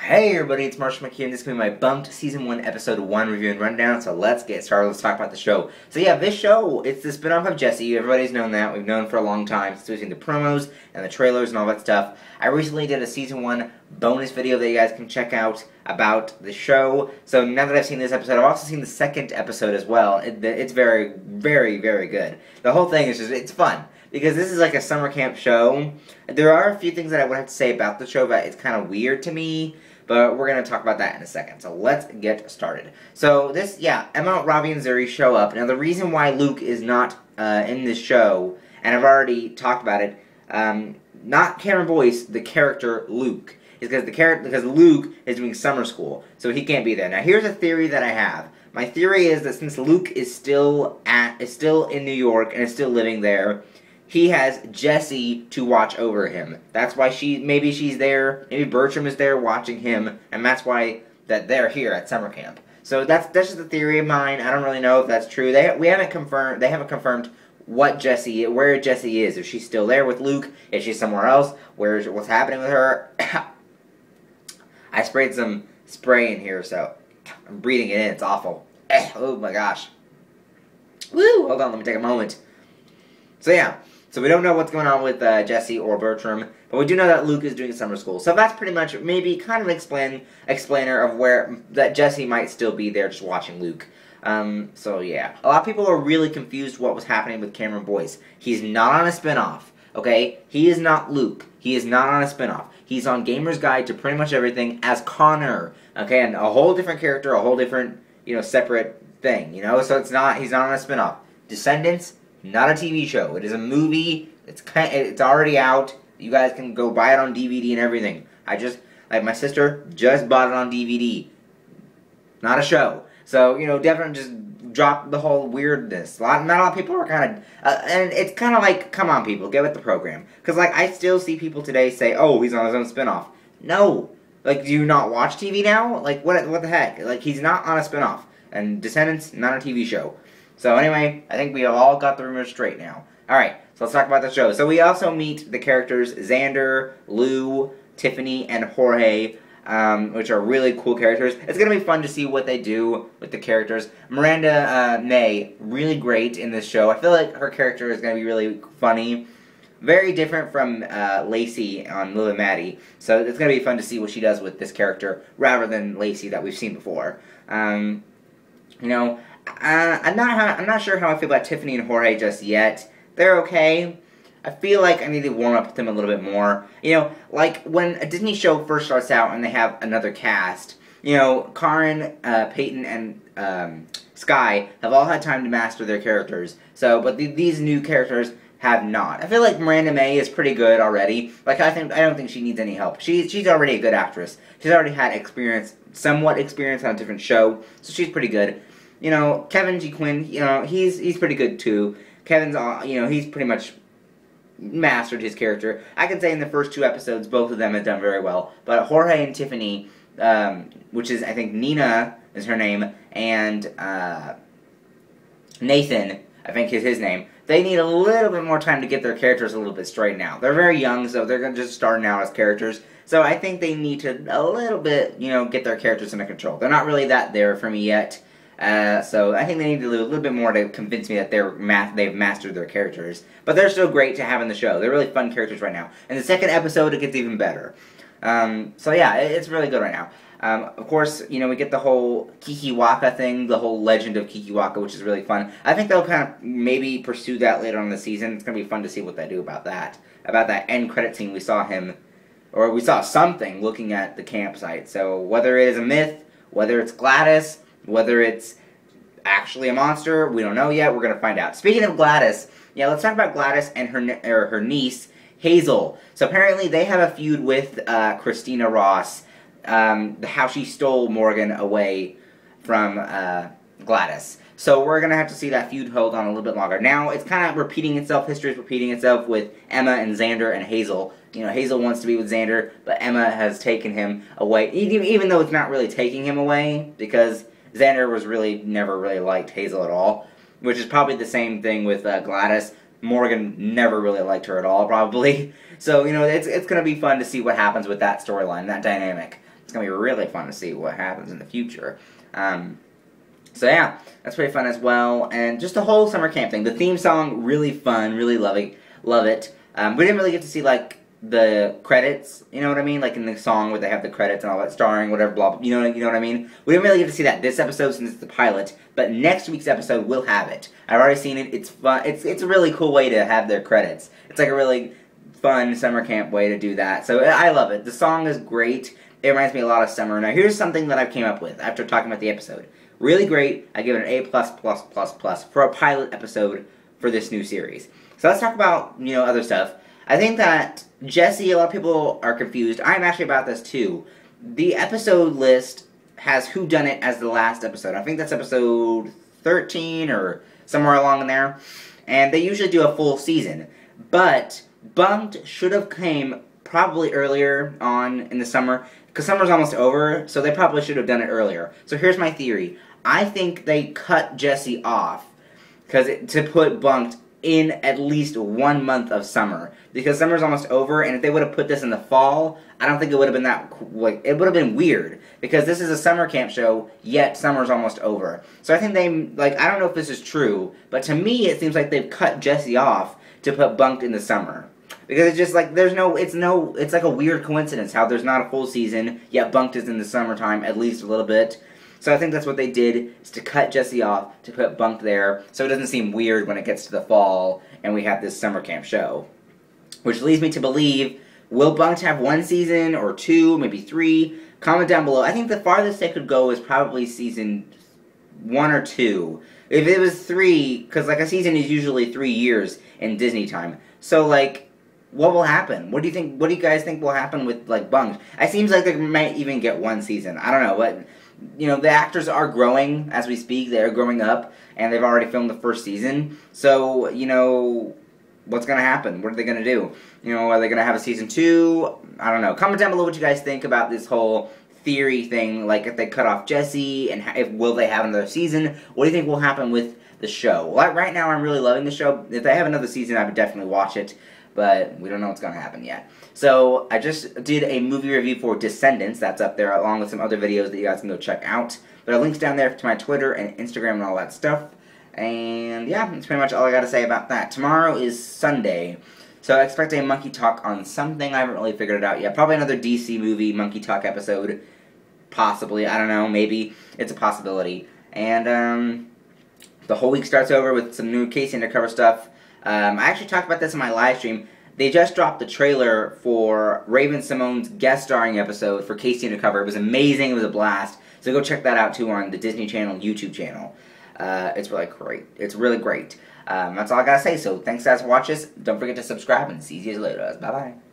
Hey everybody, it's Marshall McKee, and this is going to be my Bunk'd Season 1, Episode 1 review and rundown, so let's get started. Let's talk about the show. So yeah, this show, it's the spin-off of Jessie. Everybody's known that. We've known for a long time, since we've seen the promos and the trailers and all that stuff. I recently did a Season 1 bonus video that you guys can check out about the show. So now that I've seen this episode, I've also seen the second episode as well. It's very, very, very good. The whole thing is just, it's fun. Because this is like a summer camp show. There are a few things that I would have to say about the show, but it's kind of weird to me. But we're going to talk about that in a second. So let's get started. So Emma, Ravi, and Zuri show up. Now the reason why Luke is not in this show, and I've already talked about it, not Cameron Boyce, the character Luke, is because Luke is doing summer school, so he can't be there. Now here's a theory that I have. My theory is that since Luke is still in New York and is still living there, he has Jessie to watch over him. That's why maybe she's there, maybe Bertram is there watching him, and that's why that they're here at summer camp. So that's just a theory of mine. I don't really know if that's true. They haven't confirmed where Jessie is. If she's still there with Luke, if she's somewhere else, what's happening with her. I sprayed some spray in here, so I'm breathing it in. It's awful. Oh my gosh. Woo! Hold on, let me take a moment. So yeah. So we don't know what's going on with Jessie or Bertram, but we do know that Luke is doing summer school. So that's pretty much maybe kind of an explainer of that Jessie might still be there just watching Luke. So yeah. A lot of people are really confused what was happening with Cameron Boyce. He's not on a spinoff, okay? He is not Luke. He is not on a spinoff. He's on Gamer's Guide to pretty much everything as Connor, okay? And a whole different character, a whole different, separate thing, So he's not on a spinoff. Descendants, not a TV show. It is a movie. It's already out. You guys can go buy it on DVD and everything. My sister just bought it on DVD. Not a show. So, definitely just drop the whole weirdness. Not a lot of people are kind of, and it's kind of like, come on people, get with the program. Because, I still see people today say, oh, he's on his own spinoff. No. Do you not watch TV now? What the heck? He's not on a spinoff. And Descendants, not a TV show. So anyway, I think we have all got the rumors straight now. Alright, so let's talk about the show. So we also meet the characters Xander, Lou, Tiffany, and Jorge, which are really cool characters. It's going to be fun to see what they do with the characters. Miranda May, really great in this show. I feel like her character is going to be really funny. Very different from Lacey on Lil and Maddie. So it's going to be fun to see what she does with this character, rather than Lacey that we've seen before. I'm not sure how I feel about Tiffany and Jorge just yet. They're okay. I feel like I need to warm up with them a little bit more. When a Disney show first starts out and they have another cast, Karen, Peyton, and Sky have all had time to master their characters. But these new characters have not. I feel like Miranda May is pretty good already. I don't think she needs any help. She's already a good actress. She's already had somewhat experience on a different show, so she's pretty good. Kevin G. Quinn, he's pretty good too. Kevin's, he's pretty much mastered his character. I can say in the first 2 episodes, both of them have done very well. But Jorge and Tiffany, which is, I think, Nina is her name, and Nathan, I think is his name, they need a little bit more time to get their characters a little bit straightened out. They're very young, so they're just starting out as characters. So I think they need to, a little bit, get their characters under control. They're not really that there for me yet. So I think they need to do a little bit more to convince me that they've mastered their characters. But they're still great to have in the show. They're really fun characters right now. In the second episode, it gets even better. So yeah, it's really good right now. Of course, we get the whole Kikiwaka thing, the whole legend of Kikiwaka, which is really fun. I think they'll kind of maybe pursue that later on in the season. It's going to be fun to see what they do about that. About that end credit scene we saw something looking at the campsite. So whether it is a myth, whether it's Gladys, whether it's actually a monster, we don't know yet. We're going to find out. Speaking of Gladys, let's talk about Gladys and her niece, Hazel. So apparently they have a feud with Christina Ross, how she stole Morgan away from Gladys. So we're going to have to see that feud hold on a little bit longer. Now, it's kind of repeating itself. History is repeating itself with Emma and Xander and Hazel. Hazel wants to be with Xander, but Emma has taken him away. Even though it's not really taking him away, because Xander never really liked Hazel at all, which is probably the same thing with Gladys. Morgan never really liked her at all, probably. So, it's going to be fun to see what happens with that storyline, that dynamic. It's going to be really fun to see what happens in the future. So yeah, that's pretty fun as well. And just the whole summer camp thing. The theme song, really fun, really love it. We didn't really get to see, like, the credits, you know what I mean? Like in the song where they have the credits and all that, starring, whatever, blah, blah, you know what I mean? We didn't really get to see that this episode since it's the pilot, but next week's episode will have it. I've already seen it. It's fun. It's a really cool way to have their credits. It's like a really fun summer camp way to do that. So I love it. The song is great. It reminds me a lot of summer. Now here's something that I came up with after talking about the episode. Really great. I give it an A++++ for a pilot episode for this new series. So let's talk about, other stuff. I think that Jesse, a lot of people are confused. I'm actually about this too. The episode list has whodunit as the last episode. I think that's episode 13 or somewhere along in there. And they usually do a full season. But Bunk'd should have came probably earlier on in the summer, because summer's almost over, so they probably should have done it earlier. So here's my theory. I think they cut Jesse off to put Bunk'd in at least 1 month of summer, because summer's almost over, and if they would have put this in the fall, I don't think it would have been it would have been weird, because this is a summer camp show, yet summer's almost over. So I think I don't know if this is true, but to me it seems like they've cut Jesse off to put Bunk'd in the summer. Because it's just like, it's like a weird coincidence how there's not a full season, yet Bunk'd is in the summertime, at least a little bit. So I think that's what they did, is to cut Jesse off, to put Bunk'd there, so it doesn't seem weird when it gets to the fall, and we have this summer camp show. Which leads me to believe, will Bunk'd have 1 season, or 2, maybe 3? Comment down below. I think the farthest they could go is probably season 1 or 2. If it was 3, because like a season is usually 3 years in Disney time. So like, what will happen? What do you guys think will happen with like Bunk'd? It seems like they might even get 1 season. I don't know, but the actors are growing as we speak. They're growing up, and they've already filmed the first season. So, what's going to happen? What are they going to do? Are they going to have a season 2? I don't know. Comment down below what you guys think about this whole theory thing, like if they cut off Jesse, and will they have another season? What do you think will happen with the show? Well, right now, I'm really loving the show. If they have another season, I would definitely watch it, but we don't know what's going to happen yet. So, I just did a movie review for Descendants. That's up there, along with some other videos that you guys can go check out. There are links down there to my Twitter and Instagram and all that stuff. And, yeah, that's pretty much all I got to say about that. Tomorrow is Sunday, so I expect a Monkey Talk on something. I haven't really figured it out yet. Probably another DC movie Monkey Talk episode. Possibly. I don't know. Maybe. It's a possibility. And, the whole week starts over with some new Casey Undercover stuff. I actually talked about this in my live stream. They just dropped the trailer for Raven-Symoné's guest starring episode for Casey Undercover. It was amazing. It was a blast. So go check that out, too, on the Disney Channel YouTube channel. It's really great. It's really great. That's all I gotta say. So thanks, guys, for watching this. Don't forget to subscribe, and see you later. Bye-bye.